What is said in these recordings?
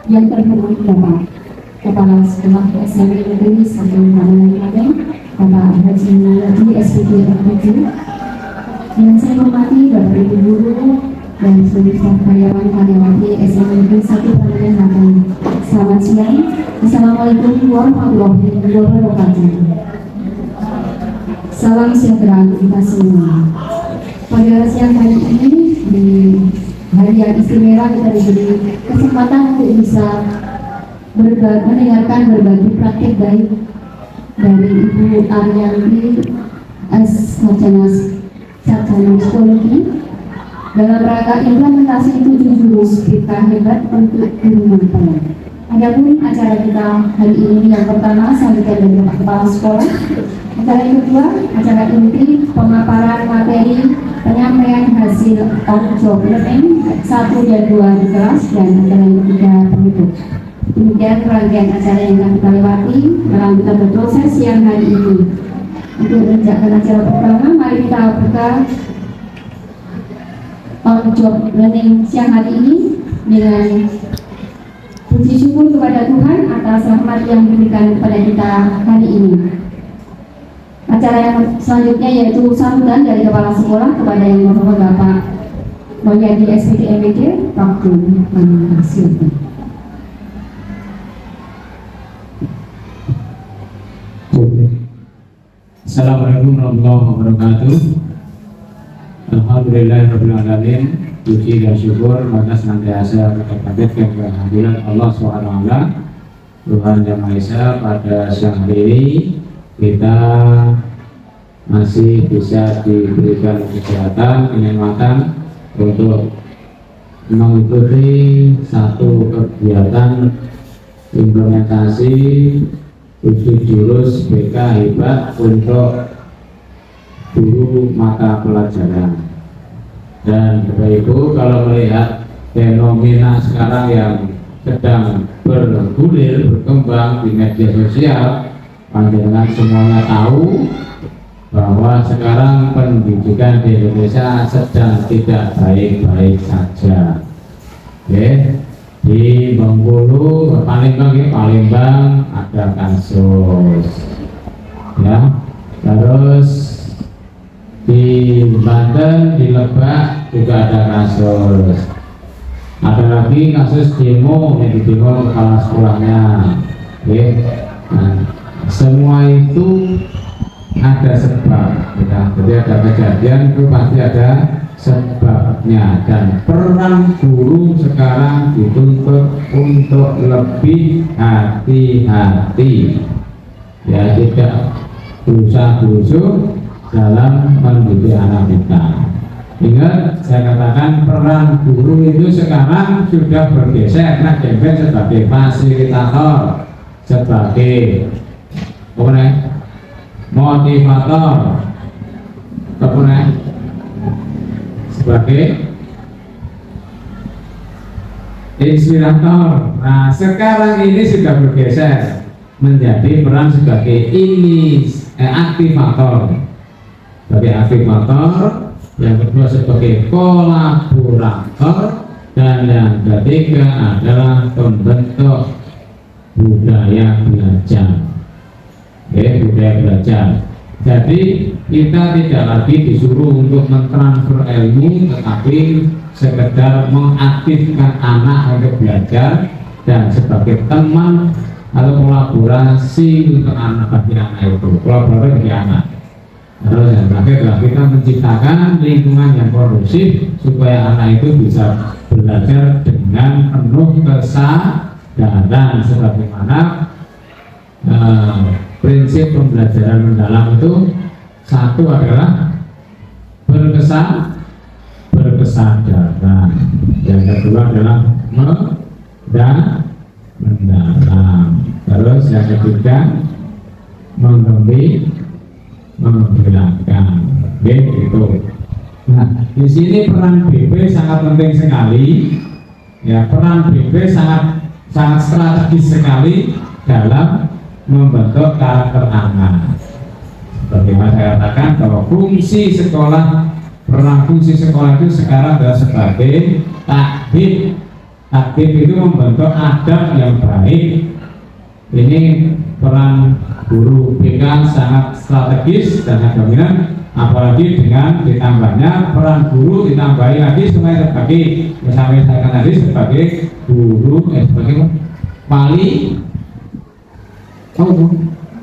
Yang terhormat Bapak Kepala Sekolah SMP Negeri 1 Kabupaten Bapak Haji Muladi SPD MPD, yang saya hormati Bapak Ibu Guru dan seluruh karyawan-karyawati SMP Negeri 1 Kabupaten. Selamat siang. Assalamualaikum warahmatullahi wabarakatuh. Salam sejahtera untuk kita semua. Pada siang hari ini, di hari yang istimewa, kita diberi kesempatan untuk bisa mendengarkan berbagai praktik baik dari Ibu Ariyanti Sarjana Psikologi dalam rangka implementasi 7 jurus BK hebat untuk guru mampu. Adapun acara kita hari ini yang pertama sampaikan dari Bapak Kepala Sekolah. Acara yang kedua, acara inti pemaparan materi penyampaian hasil on-job learning 1 dan 2 di kelas, dan acara yang ketiga penutup. Demikian rangkaian acara yang akan kita lewati dalam kita berproses siang hari ini. Untuk menjalankan acara pertama, mari kita buka on-job learning siang hari ini dengan puji syukur kepada Tuhan atas rahmat yang diberikan kepada kita hari ini. Acara yang selanjutnya yaitu sambutan dari Kepala Sekolah kepada yang berhormat Bapak Mulyadi SPD MPD. Waktu silakan. Assalamualaikum warahmatullahi wabarakatuh. Alhamdulillahirabbil alamin. Puji dan syukur maka senantiasa kita panjatkan kehadiran Allah SWT, Tuhan Yang Maha Esa. Pada siang hari ini kita masih bisa diberikan kesehatan, kenikmatan untuk mengikuti satu kegiatan implementasi 7 jurus BK hebat untuk guru mata pelajaran. Dan Bapak Ibu, kalau melihat fenomena sekarang yang sedang bergulir, berkembang di media sosial, panjenengan semuanya tahu bahwa sekarang pendidikan di Indonesia sedang tidak baik-baik saja. Oke. Di Bengkulu, Palembang ada kasus, ya. Terus di Banten, di Lebak juga ada kasus. Ada lagi kasus demo, di demo kepala sekolahnya. Oke. Nah, semua itu ada sebab, ya. Jadi ada kejadian itu pasti ada sebabnya, dan peran guru sekarang dituntut untuk lebih hati-hati, ya, tidak berusaha dalam mendidik anak kita. Ingat, saya katakan peran guru itu sekarang sudah bergeser, sebagai fasilitator, sebagai motivator, sebagai inspirator. Nah, sekarang ini sudah bergeser menjadi peran sebagai aktivator. Sebagai aktivator, yang kedua sebagai kolaborator, dan yang ketiga adalah pembentuk budaya belajar. Budaya belajar. Jadi kita tidak lagi disuruh untuk mentransfer ilmu, tetapi sekedar mengaktifkan anak untuk belajar dan sebagai teman atau kolaborasi untuk anak, bagi anak itu, kolaborasi bagi anak. Terus yang terakhir adalah kita menciptakan lingkungan yang kondusif supaya anak itu bisa belajar dengan penuh kesadaran, sebagaimana prinsip pembelajaran mendalam itu satu adalah berkesadaran, yang kedua adalah mendalam, terus yang ketiga mengembirakan, gitu. Nah, di sini peran BP sangat penting sekali, ya. Peran BP sangat strategis sekali dalam membentuk karakter anak. Bagaimana saya katakan bahwa peran fungsi sekolah itu sekarang adalah sebagai takbir Aktif itu membentuk adab yang baik. Ini peran guru BK sangat strategis dan dominan, apalagi dengan ditambahnya peran guru ditambahi lagi sebagai misalnya saya tadi sebagai guru sebagai wali,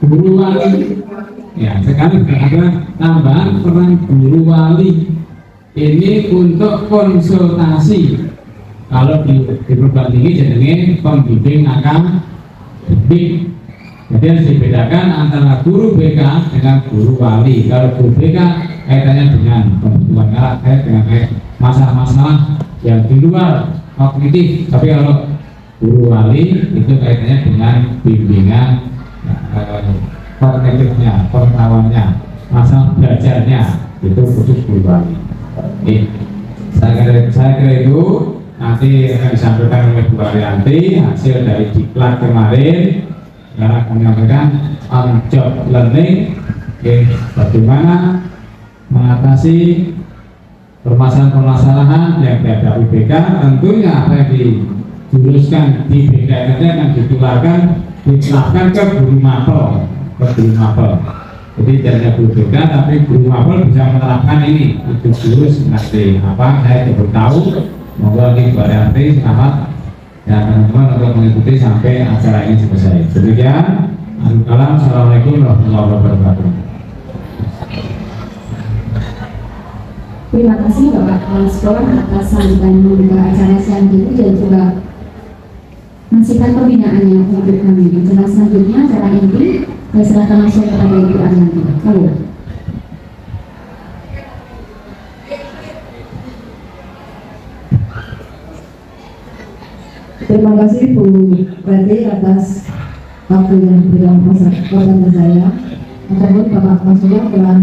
guru wali ya. Sekarang ada tambahan peran guru wali ini untuk konsultasi. Kalau di perguruan tinggi jadinya pembimbing akademik. Jadi harus dibedakan antara guru BK dengan guru wali. Kalau guru BK kaitannya dengan kebutuhan karakter, dengan masalah-masalah yang di luar kognitif. Tapi kalau guru wali itu kaitannya dengan bimbingan kognitifnya, pengetahuannya, masalah belajarnya, itu khusus guru wali. Saya kira itu nanti akan disampaikan oleh Bu Arianti hasil dari diklat kemarin. Karena kami menyampaikan on job learning, bagaimana mengatasi permasalahan-permasalahan yang dihadapi BK. Tentunya apa yang dijuruskan di BK nanti akan diterapkan ke guru mapel, Jadi tidak guru BK, tapi guru mapel bisa menerapkan ini. Itu jurus nanti apa? Saya tidak tahu. Moga Bu Arianti selamat dan teman-teman untuk mengikuti sampai acara ini selesai. Demikian, Assalamualaikum warahmatullahi wabarakatuh. Terima kasih Bapak Kepala Sekolah atas sambutan membuka acara siang ini dan juga masihkan pembinaannya untuk kami. Acara selanjutnya acara inti, saya serahkan langsung kepada Ibu Arianti. Halo. Terima kasih Bu Reti atas waktu yang beliau kepada saya. Ataupun Bapak Konsultan telah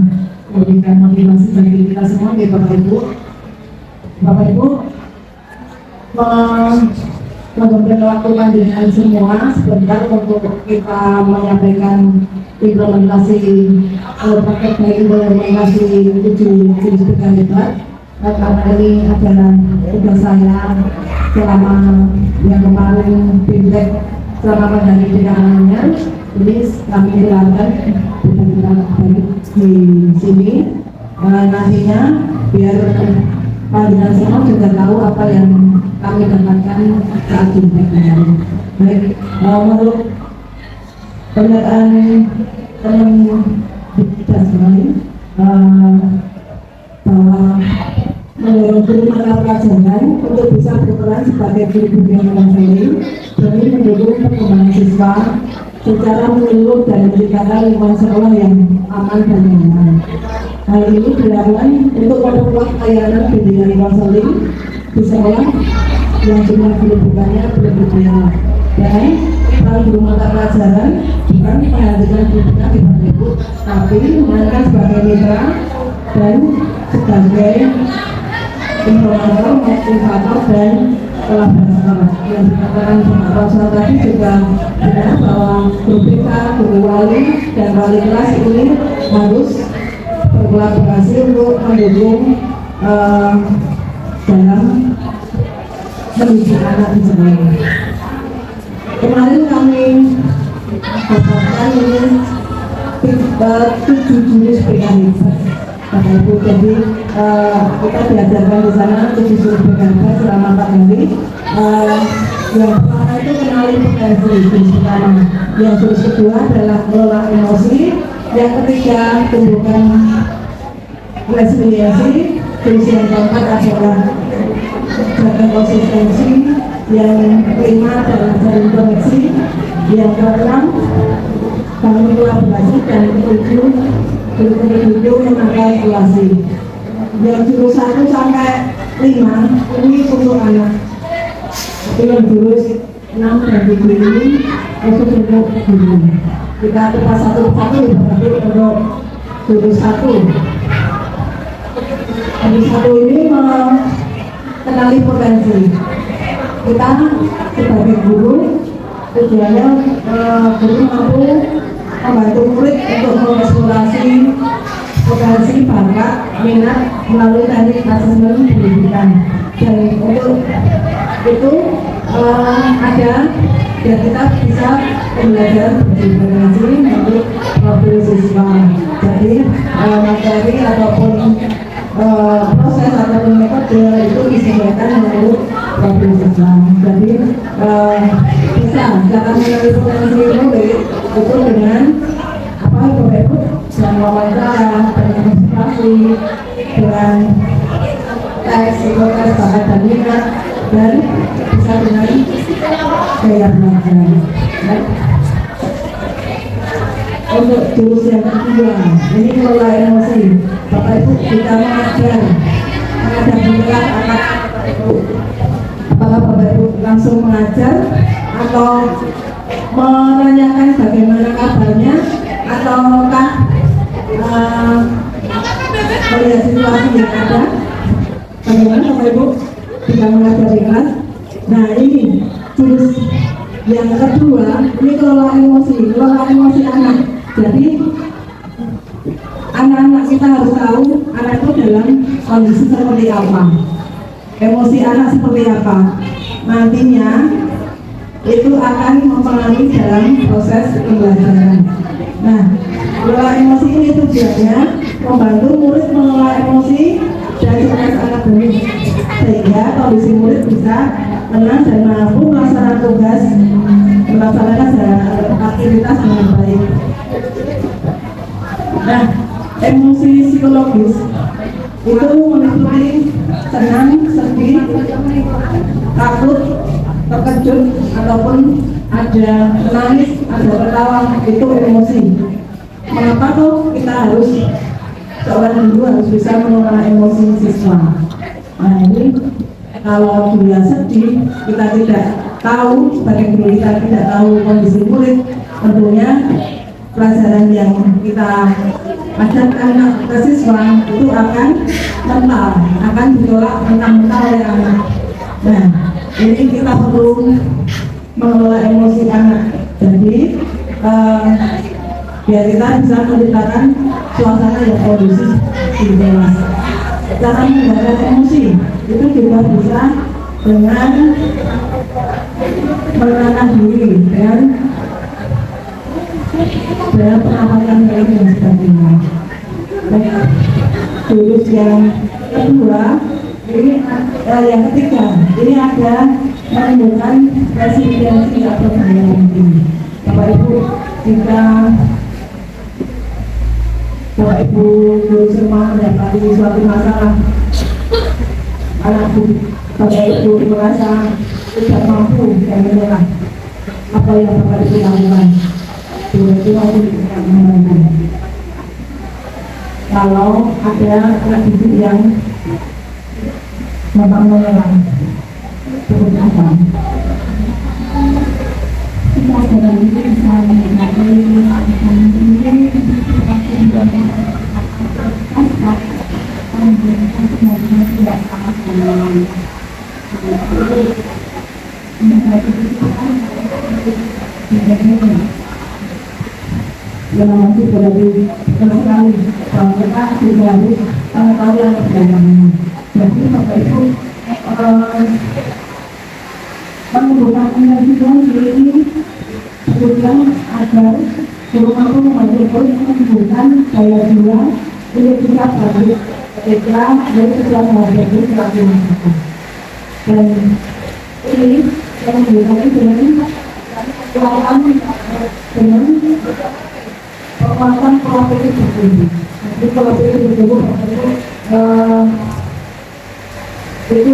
memberikan motivasi bagi kita semua, Bapak Ibu. Bapak Ibu memberikan waktu panjenengan semua sebentar untuk kita menyampaikan implementasi paket baik implementasi 7 jenis hebat. Karena ini adalah tugas saya selama yang kemarin feedback selama dari penanganannya, ini kami jelaskan kita balik di sini nantinya biar panjenengan semua juga tahu apa yang kami dapatkan saat feedback kemarin. Baik, menurut pernyataan teman kita sekali bahwa mendorong guru mata pelajaran untuk bisa berperan sebagai guru yang konseling demi mendukung perkembangan siswa secara menyeluruh dan menciptakan lingkungan sekolah yang aman dan nyaman. Hal ini dilakukan untuk memperkuat layanan bimbingan konseling di sekolah yang jumlah guru bukannya belum berkurang. Dan peran guru mata pelajaran bukan menghadirkan bimbingan di Ibu, tapi melainkan sebagai mitra dan sebagai informator, motivator dan kolaborator. Yang dikatakan Bapak tadi juga benar bahwa guru BK, guru wali dan wali kelas ini harus berkolaborasi untuk mendukung dalam mendidik anak di sekolah. Kemarin kami dapatkan ini 7 jenis PKH. Bapak Ibu, jadi kita diajarkan di sana 7 jenis PKH selama 4 hari. Yang pertama itu kenali potensi, jenis pertama. Yang jenis kedua adalah kelola emosi. Yang ketiga tumbuhkan resiliensi. Jenis yang keempat adalah jaga konsistensi. Yang kelima adalah saling koneksi. Yang keenam bangun kolaborasi dan ketujuh berkumpul memakai evaluasi. Yang jurus 1 sampai 5 ini untuk anak. Yang jurus 6 dan 7 ini untuk guru. Kita coba satu-satu berarti untuk jurus 1. Jurus 1 ini mengenali potensi. Kita sebagai guru tujuannya guru mampu membantu murid untuk mengeksplorasi potensi, bakat, minat melalui teknik asesmen pendidikan. Dan untuk itu ada dan kita bisa pembelajaran berkoordinasi untuk profil siswa. Jadi materi ataupun proses ataupun metode itu disesuaikan menurut profil siswa. Jadi bisa cara mengenali potensi murid itu dengan apa Ibu dengan wawancara, dengan observasi, dengan tes bakat dan minat, dan bisa dengan gaya belajar. Untuk jurus yang kedua, ini kelola emosi. Bapak Ibu kita mengajar beneran anak Bapak Ibu. Apakah Bapak Ibu langsung mengajar atau menanyakan bagaimana kabarnya, ataukah melihat situasi yang ada? Bagaimana Bapak Ibu kita mengajar di kelas? Nah ini jurus yang kedua, ini kelola emosi anak. Jadi anak-anak kita harus tahu anak itu dalam kondisi seperti apa, emosi anak seperti apa. Nantinya itu akan mempengaruhi dalam proses pembelajaran. Nah, kelola emosi ini tujuannya membantu murid mengelola emosi dan stres akademik sehingga kondisi murid bisa tenang dan mampu melaksanakan aktivitas dengan baik. Nah, emosi psikologis itu meliputi senang, sedih, takut, terkejut, ataupun ada menangis, ada tertawa, itu emosi. Mengapa tuh kita harus seorang guru harus bisa mengelola emosi siswa? Nah ini kalau dia sedih, kita tidak tahu, sebagai guru kita tidak tahu kondisi murid, tentunya pelajaran yang kita ajarkan ke siswa itu akan mental, akan ditolak mentah-mentah oleh anak. Nah ini kita perlu mengelola emosi anak. Jadi biar kita bisa menciptakan suasana yang kondusif di kelas. Cara menjaga emosi itu juga bisa dengan menenangkan diri dengan pernapasan baik dan sebagainya. Jurus yang kedua, ini yang ketiga, ini ada menimbulkan resiliensi atau daya tahan. Bapak Ibu, jika Bapak Ibu guru semua mendapati suatu masalah, anak Bapak Ibu merasa tidak mampu dan menyerah, apa yang Bapak Ibu lakukan? Guru itu mau membantu. Kalau ada anak didik yang memang menyerah, seperti apa? Kita dalam ini bisa menikmati tidak sama yang masih berarti sekali bahwa kita juga harus tahu yang perjalanan. Jadi Bapak Ibu menggunakan energi ini kemudian agar guru mampu membantu menggunakan daya juang untuk bisa bangkit ketika dari setiap menghadapi suatu masalah. Dan ini yang menggunakan dengan kekuatan dengan penguatan pola pikir tertentu. Jadi pola pikir tertentu itu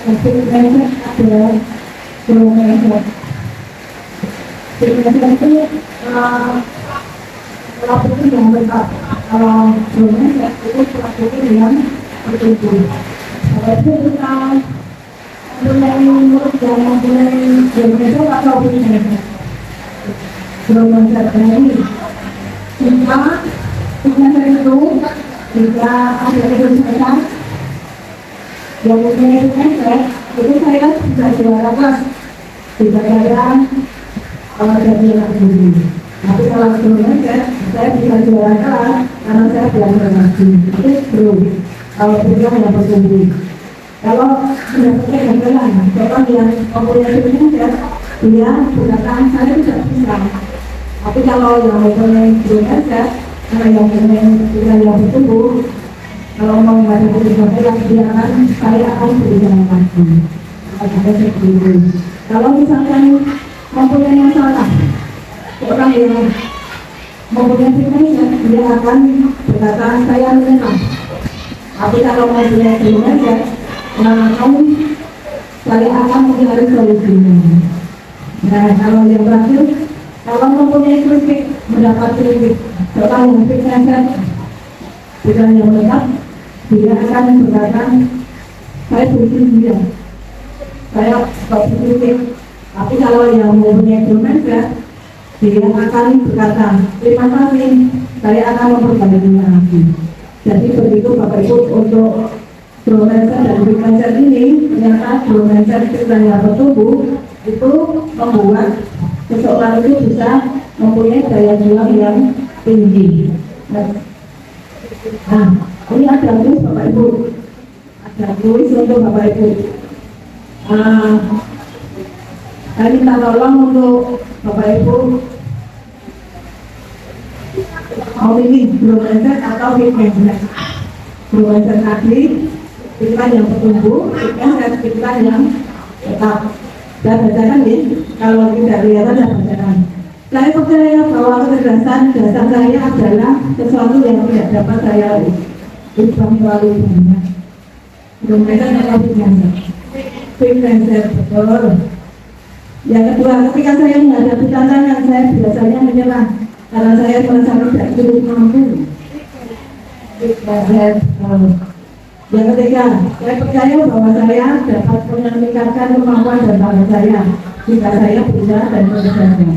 mindset ada growth mindset. Mindset itu pola pikir yang lengkap. Kalau growth mindset itu pola pikir yang tertentu. Jadi kita mempunyai murid yang mempunyai growth mindset atau mindset. Growth mindset ini jika mindset itu jika ada kesulitan yang mempunyai mindset itu saya bisa juara kelas, bisa juara jadi anak sendiri. Tapi kalau sebelumnya saya bisa juara kelas karena saya belajar lagi. Itu belum. Kalau tidak yang bertumbuh. Kalau mendapatkan gagalan, orang yang mempunyai keinginan dia berkata saya tidak bisa. Tapi kalau yang mempunyai keinginan, karena yang mempunyai yang bertumbuh, kalau mau menghadapi gagalan dia akan saya akan berjalan lagi. Ada seperti itu. Kalau misalkan mempunyai masalah, orang yang mempunyai keinginan dia akan berkata saya menyerah. Tapi kalau mempunyai keinginan, saya akan mencari solusinya. Nah, kalau yang terakhir, kalau mempunyai kritik, mendapat kritik, orang yang kritik bukan yang menetap, dia akan berkata, saya kritik dia, saya kritik. Tapi kalau yang mempunyai kritik, dia akan berkata, terima kasih, saya akan memperbaikinya lagi. Jadi begitu Bapak Ibu untuk Biomancer dan Biomancer ini ternyata Biomancer yang bertumbuh itu membuat seseorang itu bisa mempunyai daya juang yang tinggi. Nah, ini ada tulis Bapak Ibu, ada tulis untuk Bapak Ibu. Saya minta tolong untuk Bapak Ibu mau pilih Biomancer atau Biomancer. Biomancer tadi pikiran yang bertumbuh, pikiran yang tetap. Dan bacakan ya, kalau tidak kelihatan dan bacakan. Saya percaya bahwa kecerdasan dasar saya adalah sesuatu yang tidak dapat saya ubah melalui dunia. Biomancer atau Biomancer? Biomancer, betul. Yang kedua, ketika saya menghadapi tantangan, saya biasanya menyerah karena saya merasa tidak cukup mampu. Yang ketiga, saya percaya bahwa saya dapat meningkatkan kemampuan dan bakat saya jika saya berusaha dan bekerja.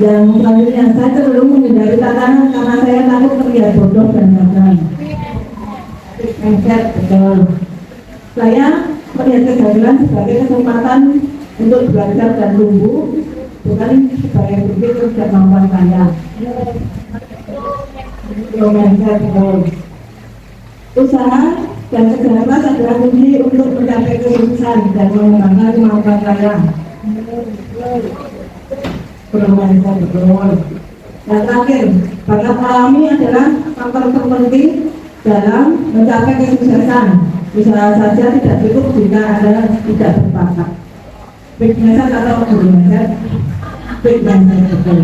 Yang selanjutnya, saya cenderung menghindari tantangan karena saya takut terlihat bodoh dan gagal. Betul. Saya melihat kegagalan sebagai kesempatan untuk belajar dan tumbuh, bukan sebagai bukti kemampuan saya. Usaha dan kerja keras adalah kunci untuk mencapai kesuksesan dan mengembangkan kemampuan saya. Dan terakhir, bakat alami adalah faktor terpenting dalam mencapai kesuksesan. Usaha saja tidak cukup jika Anda tidak berbakat. Biomancer atau Biomancer? Biomancer, betul.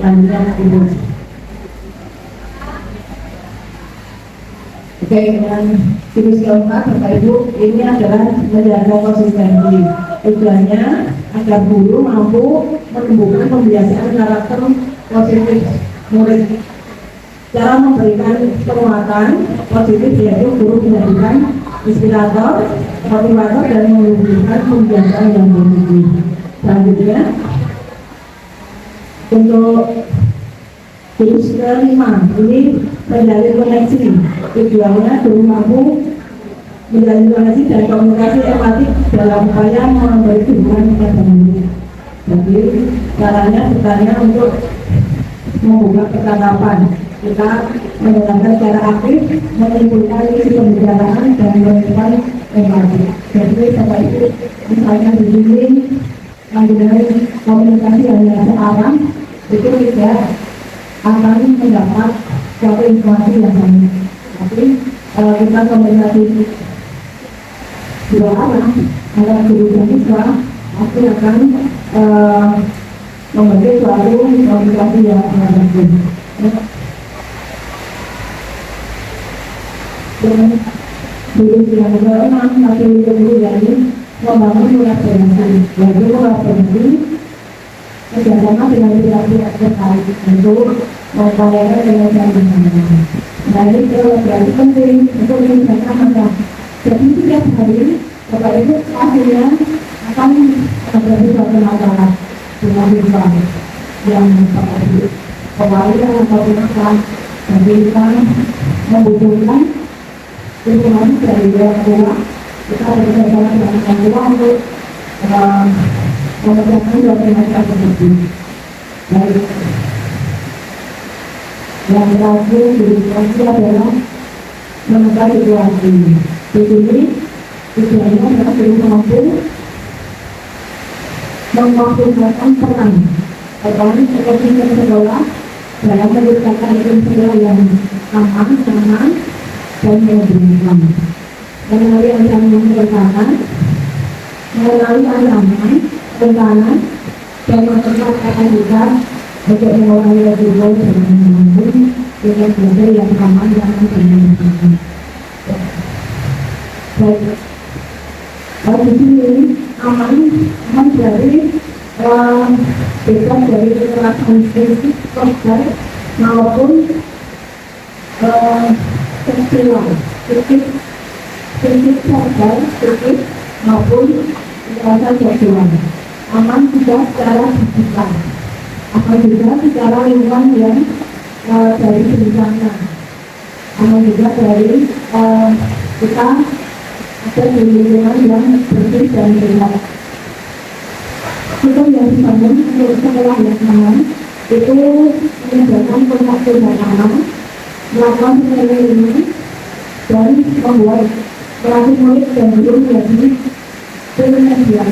Lanjutkan Ibu. Oke, dengan virus keempat, Bapak Ibu, ini adalah menjaga konsistensi. Tujuannya agar guru mampu menumbuhkan pembiasaan karakter positif murid. Cara memberikan penguatan positif yaitu guru menjadikan inspirator, motivator, dan menumbuhkan pembiasaan yang positif. Selanjutnya, untuk virus kelima, ini menjalin koneksi. Tujuannya guru mampu menjalin koneksi dan komunikasi empatik dalam upaya memberi dukungan kepada murid. Jadi caranya bertanya untuk membuka percakapan. Kita menggunakan cara aktif, menimbulkan isi pembicaraan dan memberikan empati. Jadi Bapak Ibu, misalnya di sini menggunakan komunikasi hanya searah, itu tidak akan mendapat suatu informasi yang banyak. Tapi kalau kita komunikasi dua arah antara guru dan siswa, pasti akan membentuk suatu komunikasi yang bagus. Dan virus yang ke-6 masih guru dari membangun kolaborasi, yaitu kolaborasi kerjasama dengan pihak-pihak terkait untuk mengupayakan penyelesaian masalah. Nah, ini kolaborasi penting untuk meningkatkan masalah. Jadi setiap hari Bapak Ibu akhirnya akan terjadi suatu masalah dengan siswa yang Bapak Ibu kembali atau masalah dan kita membutuhkan informasi dari luar rumah. Kita bekerjasama dengan orang tua untuk mengerjakan suatu masalah tersebut. Baik. Yang terakhir di sini adalah menekan situasi. Di sini tujuannya adalah guru mampu memaksimalkan peran ekonomi sekolah dalam menciptakan iklim sekolah yang aman, nyaman, dan menyenangkan. Melalui ancaman rencana, dan mempersiapkan kita untuk mengurangi resiko dengan mampu dengan belajar yang aman dan menyenangkan. Baik, di sini aman dari bebas dari kekerasan fisik, korban maupun seksual, fisik korban, fisik maupun kekerasan seksual. Aman juga secara digital, aman juga secara lingkungan yang dari bencana, aman juga dari kita ada di lingkungan yang bersih dan sehat. Kita yang dibangun untuk sekolah yang aman itu menyediakan kontak yang aman, melakukan penelitian dan membuat pelatih murid dan guru menjadi penelitian.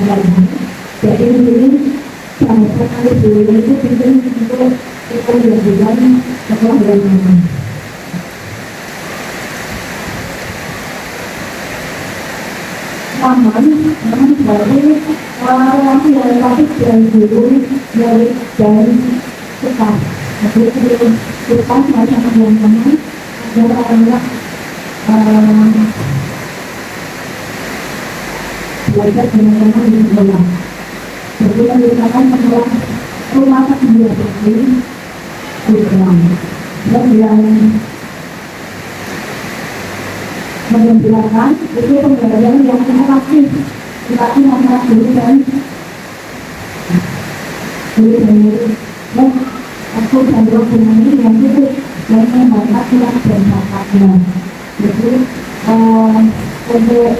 Jadi ini bahasa kali guru itu penting untuk kita menjadikan sekolah yang aman. Aman dari relasi relatif dan guru dari dan kita. Jadi kita macam yang aman adalah anak belajar dengan aman di sekolah. Jadi kita menggunakan sekolah rumah sakit di sekolah dan yang menjelaskan itu pembelajaran yang inovatif, tetapi masalah guru dan aku dan dengan ini yang itu yang membantu tidak bermanfaatnya. Jadi untuk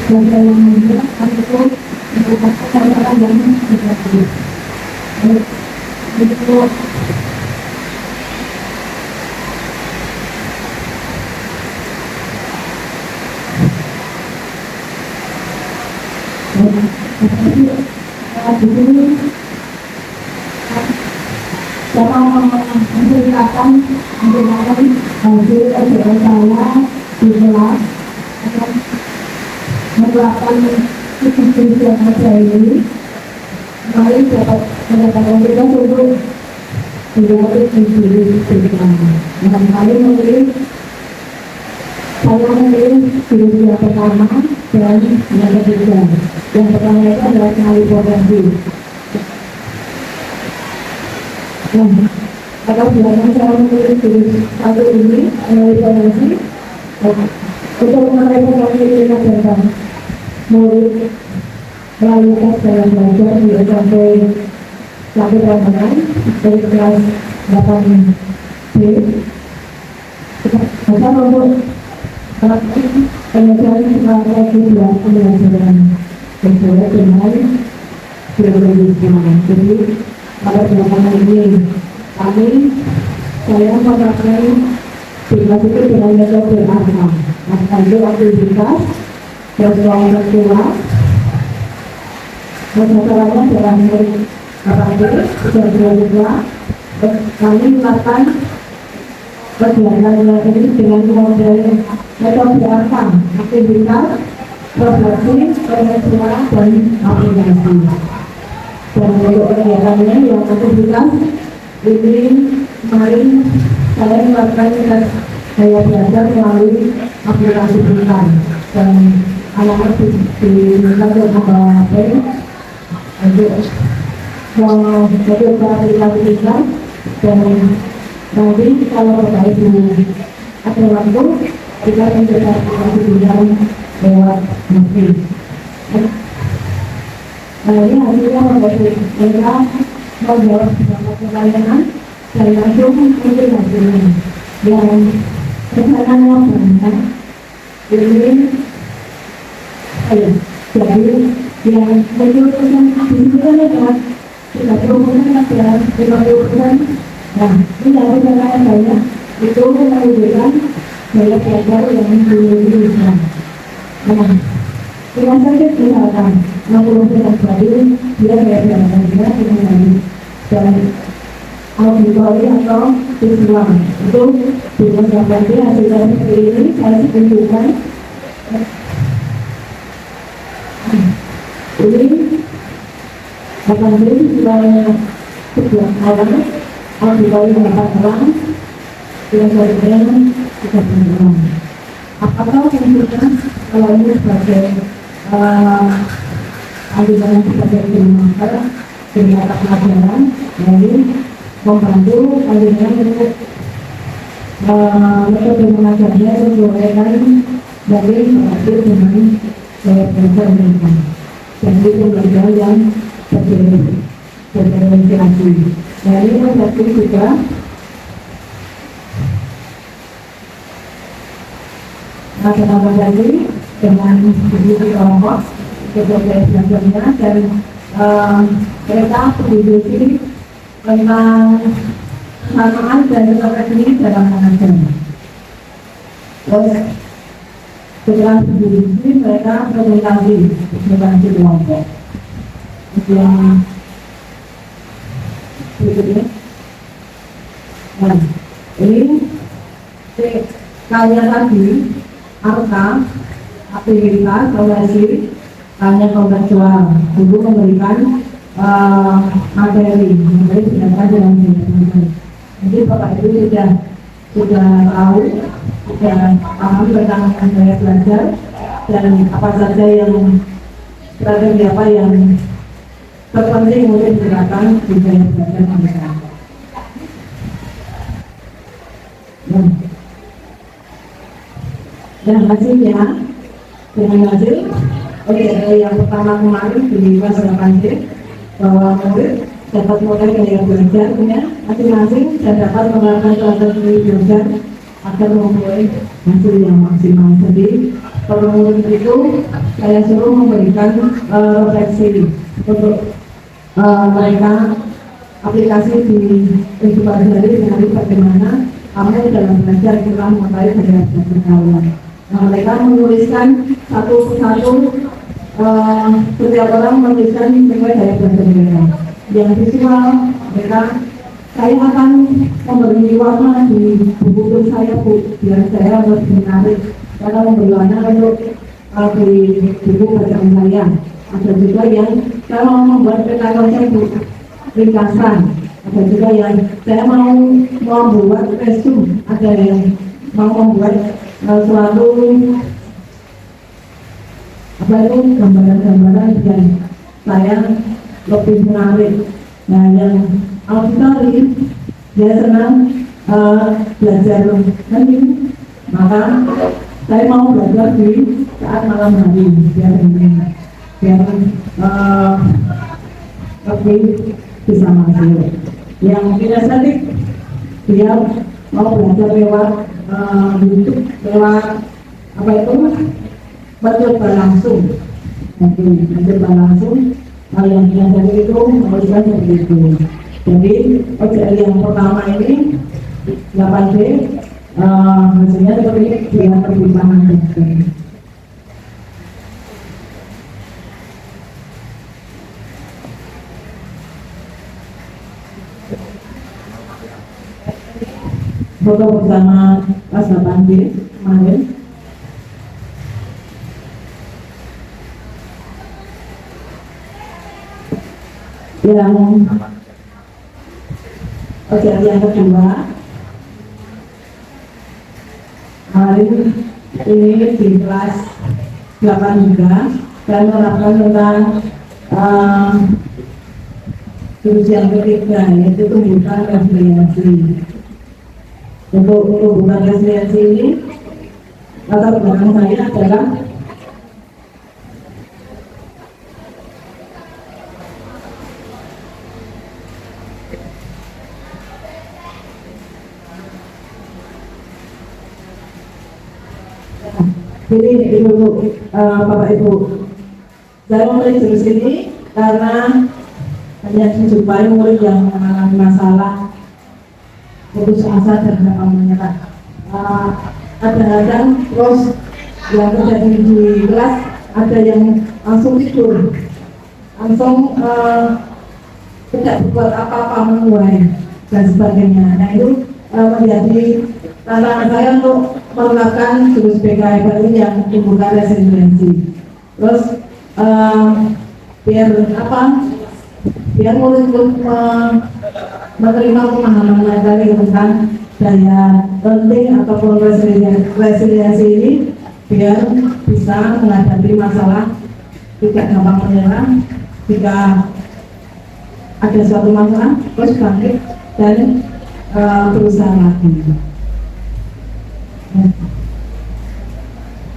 belajar yang menjelaskan itu merupakan orang yang tidak itu di sini cara menceritakan hasil kerjaan saya di kelas akan menerapkan sistem yang ada ini. Mari dapat mendapatkan kita untuk menjadi sendiri bersama. Dengan kali memilih saya memilih diri yang pertama dan yang ketiga. Yang pertama itu adalah kenali potensi. Kalau biasanya saya memilih diri satu ini kenali potensi untuk mengenai potensi kita tentang murid melalui tes dalam belajar di SMP Laki Ramadan dari kelas 8B. Kita untuk pengajaran strategi pembelajaran sesuai dengan biologi sekolah. Jadi pada belakangan ini saya memakai tugas itu dengan metode ASA. ASA itu aktivitas bersuara seksual. Masalahnya dalam APD sudah juga kami melakukan kegiatan ini dengan model metode ASA, aktivitas, refleksi, pengesuara, dan aplikasi. Dan untuk kegiatannya yang aktivitas ini kemarin saya melakukan saya belajar melalui aplikasi Pintar dan anak-anak diminta untuk membawa HP untuk aplikasi Pintar. Dan nanti kalau terkait dengan ada waktu kita mencoba aplikasi Pintar lewat mesin. Ini hasilnya membuat mereka menjawab beberapa pertanyaan dan langsung mungkin hasilnya yang kesanannya banyak ini jadi yang menurutkan disini adalah 30% dan 50%. Nah ini dari pertanyaan banyak itu menunjukkan banyak pelajar yang dulu nah, dengan saja misalkan 60% baru dia kayak berapa dia dengan dan auditori atau visual itu dipersiapkan dia hasilnya seperti ini saya tunjukkan ini akan jadi visualnya sebuah orang auditori 8 orang dengan jaringan 3 orang. Apakah mungkin kalau ini sebagai aliran sebagai pengajar mata pelajaran jadi membantu aliran untuk metode mengajarnya sesuaikan dari berhasil dengan gaya belajar mereka. Jadi pembelajaran yang berverifikasi. Dari membantu juga nama-nama tadi dengan begitu kelompok kemudian belajarnya dan mereka berdiskusi tentang kesamaan dan referensi dalam mengajar. Terus setelah berdiskusi mereka presentasi kelompok. Yang berikutnya, nah ini kalian tadi arka aktivitas komersi hanya kontekstual untuk memberikan materi tindakan dalam tindakan. Jadi Bapak Ibu sudah tahu, sudah paham tentang gaya belajar dan apa saja yang strategi apa yang terpenting untuk digunakan di gaya belajar mereka. Dan hasilnya dengan hasil yang pertama kemarin di kelas 8C bahwa murid dapat mulai gaya belajar punya masing-masing dan dapat melakukan strategi belajar agar memulai hasil yang maksimal. Jadi kalau murid itu saya suruh memberikan refleksi untuk mereka aplikasi di kehidupan sehari-hari bagaimana kamu dalam belajar telah mengetahui gaya belajar kalian. Nah, mereka menuliskan satu persatu, setiap orang menuliskan sesuai gaya belajar mereka. Yang visual, saya akan memberi warna di buku saya Bu, biar saya lebih menarik. Karena memberi warna untuk di buku bacaan saya. Ada juga yang saya mau membuat peta konsep ringkasan. Ada juga yang saya mau membuat resume. Ada yang mau membuat suatu gambaran-gambaran yang saya lebih menarik. Nah, yang auditori dia senang belajar nanti, maka saya mau belajar di saat malam hari biar lebih bisa masuk. Yang kinestetik dia mau belajar lewat YouTube, lewat apa itu mencoba langsung, mencoba langsung. Hal yang kinestetik itu menurutkan seperti itu. Jadi OJL yang pertama ini 8B hasilnya seperti dia pertimbangan dan foto bersama kelas 8B kemarin. Yang OJL yang kedua kemarin ini di kelas 8 juga dan menerapkan tentang jurus yang ketiga yaitu tumbukan resiliensi. Untuk tumbukan resiliensi ini latar belakang saya adalah ini untuk Bapak Ibu. Saya memilih jurus ini karena hanya menjumpai murid yang mengalami masalah putus asa dan gampang menyerah. Kadang-kadang terus yang terjadi di kelas ada yang langsung tidur, langsung tidak berbuat apa-apa, menguai dan sebagainya. Nah itu menjadi tantangan saya untuk menerapkan jurus PKI ini yang membuka resiliensi. Terus biar apa? Biar murid-murid menerima pemahaman materi tentang daya penting ataupun resiliensi ini, biar bisa menghadapi masalah, tidak gampang menyerah jika ada suatu masalah, terus bangkit dan berusaha lagi.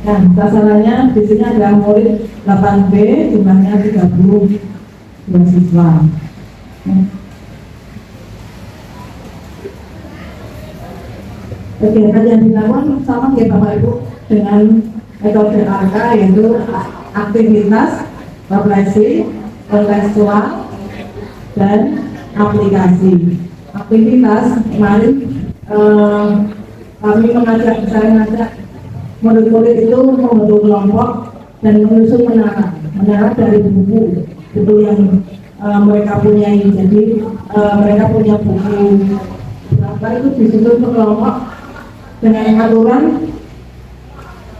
Nah, sasarannya di sini ada murid 8B, jumlahnya 32 siswa. Kegiatan yang dilakukan sama ya Bapak Ibu dengan metode ARK, yaitu aktivitas, refleksi, kontekstual, dan aplikasi. Aktivitas kemarin kami mengajak murid-murid itu membentuk kelompok dan menyusun menara dari buku yang mereka punyai. Jadi mereka punya buku berapa itu disusun ke kelompok dengan aturan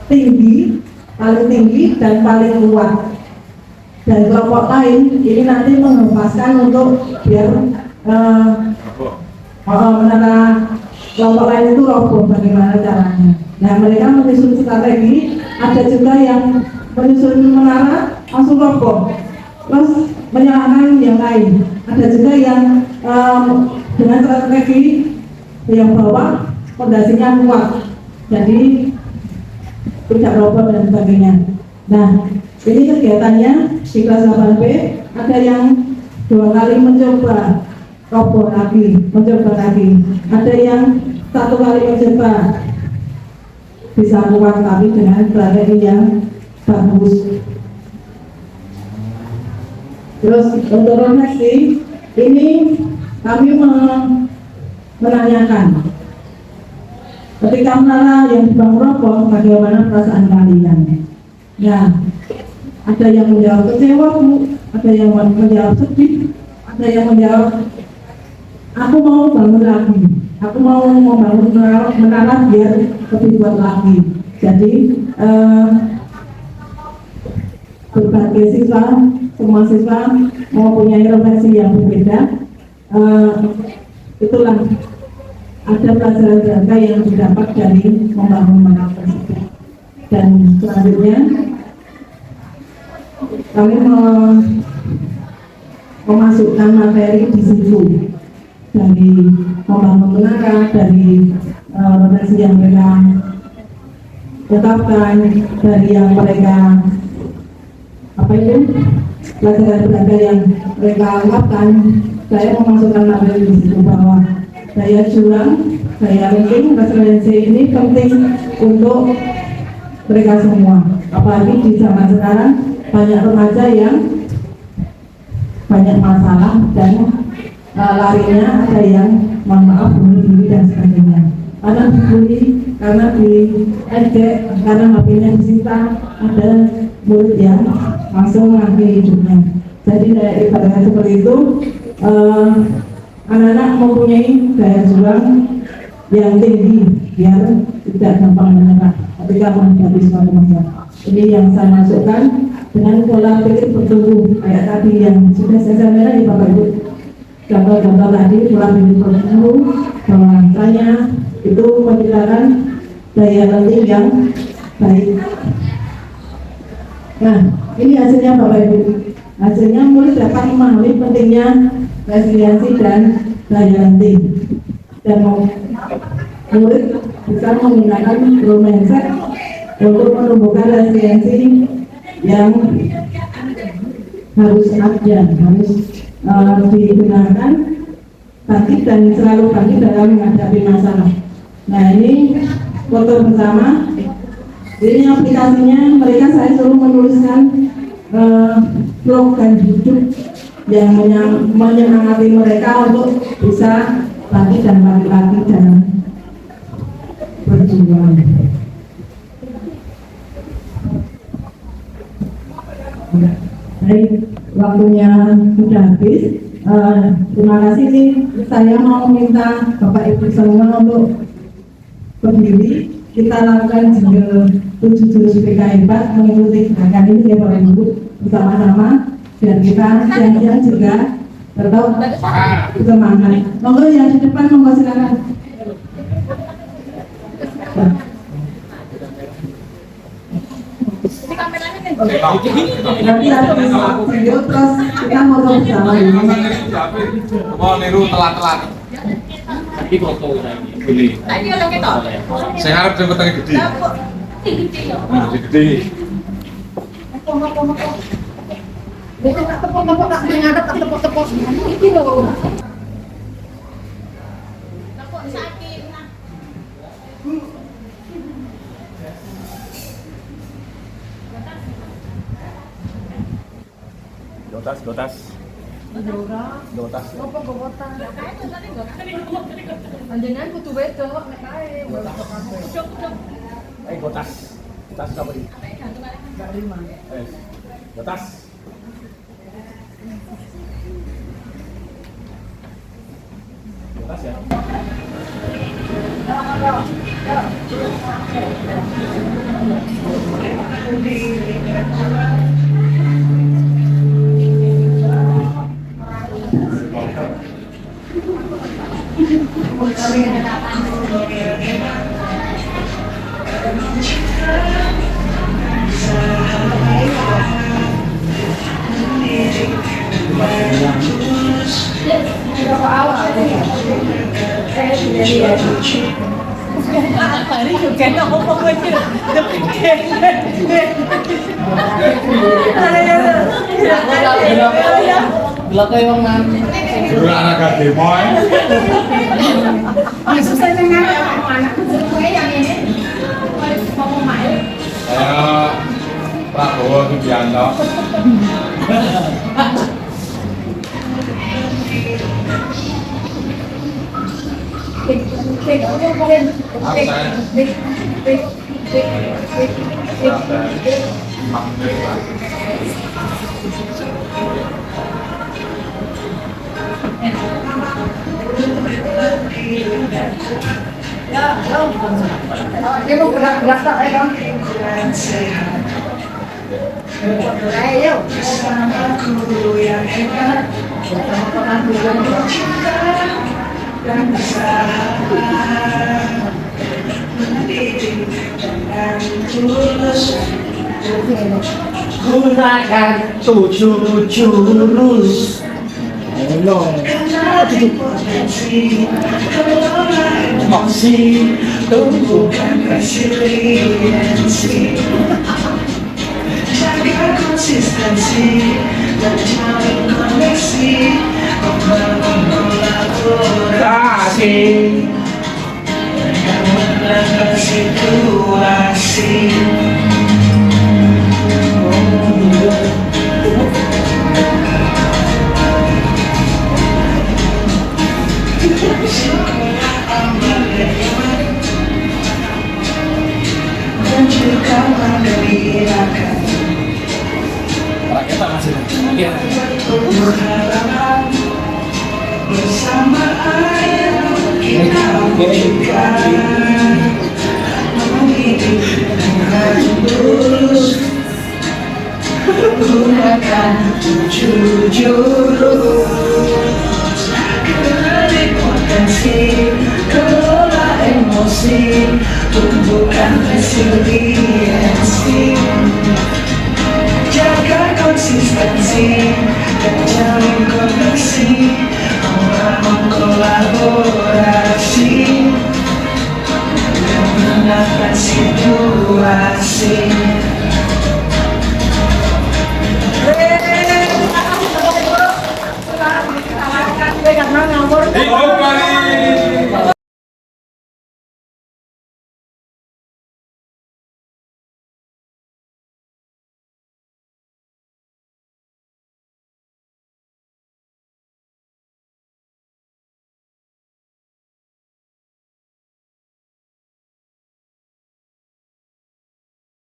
tinggi, paling tinggi dan paling kuat. Dan kelompok lain ini nanti mengempaskan untuk biar menara kelompok lain itu roboh, bagaimana caranya. Nah mereka menyusun strategi, ada juga yang menyusun menara langsung roboh, terus menyalahkan yang lain. Ada juga yang dengan strategi yang bawah fondasinya kuat, jadi tidak roboh dan sebagainya. Nah ini kegiatannya di kelas 8B, ada yang 2 kali mencoba roboh lagi, mencoba lagi. Ada yang 1 kali mencoba bisa kuat tapi dengan strategi yang bagus. Terus untuk refleksi ini kami menanyakan, ketika menara yang dibangun roboh, bagaimana perasaan kalian? Nah, ada yang menjawab kecewa, ada yang menjawab sedih, ada yang menjawab aku mau bangun lagi, aku mau membangun menara biar lebih kuat lagi. Jadi berbagai siswa, semua siswa mempunyai refleksi yang berbeda. Itulah ada pelajaran berharga yang didapat dari membangun menara tersebut. Dan selanjutnya kami memasukkan materi di situ dari membangun menara, dari refleksi yang mereka tetapkan, dari yang mereka pelajaran berharga yang mereka lakukan. Saya memasukkan materi di situ bahwa daya juang, daya ranking, resiliensi ini penting untuk mereka semua. Apalagi di zaman sekarang banyak remaja yang banyak masalah dan larinya ada yang mohon maaf bunuh diri dan sebagainya. Karena dibully, karena diejek, karena HP-nya disita, ada murid yang langsung mengakhiri hidupnya. Jadi dari ibaratnya seperti itu, anak-anak mempunyai daya juang yang tinggi biar tidak gampang menyerah ketika menghadapi suatu masalah. Ini yang saya masukkan dengan pola pikir bertumbuh kayak tadi yang sudah saya sampaikan di Bapak Ibu. Gambar-gambar tadi pola pikir bertumbuh bahwasanya itu menciptakan daya lenting yang baik. Nah, ini hasilnya Bapak Ibu. Hasilnya murid dapat memahami pentingnya resiliensi dan daya lenting, dan murid bisa menggunakan growth mindset untuk menumbuhkan resiliensi yang harus ada, harus digunakan bangkit dan selalu bangkit dalam menghadapi masalah. Nah ini foto bersama. Ini aplikasinya, mereka saya suruh menuliskan slogan hidup yang menyemangati mereka untuk bisa laki dan laki-laki dalam berjuang. Baik, waktunya sudah habis. Terima kasih nih. Saya mau minta Bapak Ibu semua untuk berdiri. Kita lakukan jingle 7 jurus PKI 4 mengikuti gerakan ini ya Bapak Ibu bersama-sama biar kita siang-siang juga tetap semangat. Monggo yang di depan, monggo silakan. Nanti ada video terus kita mau bersama ya. Mau niru telat-telat. Iki foto ini. Saya harap jembatannya gede. Gede. Dotas. Panjenengan kudu wedok nek kae. Gotas apa ini? Gotas. Gotas ya. Guru anak gademoy. Susah dengar anak gue yang ini. Mau main. Saya Prabowo Subianto. Dia mau gerak-gerak tak ya, Bang? Ayo. Gunakan 7 jurus. Emosi, tumbuhkan resiliensi. Jaga konsistensi dan jalin koneksi, membangun kolaborasi dan menangkan situasi. Dan juga menggembirakan harapan bersama air kita berikan, mendidik dengan tulus, gunakan 7 jurus. Gali potensi, kelola emosi, tumbuhkan resiliensi. Jaga konsistensi dan jalin koneksi, membangun kolaborasi dan menangkan situasi. Di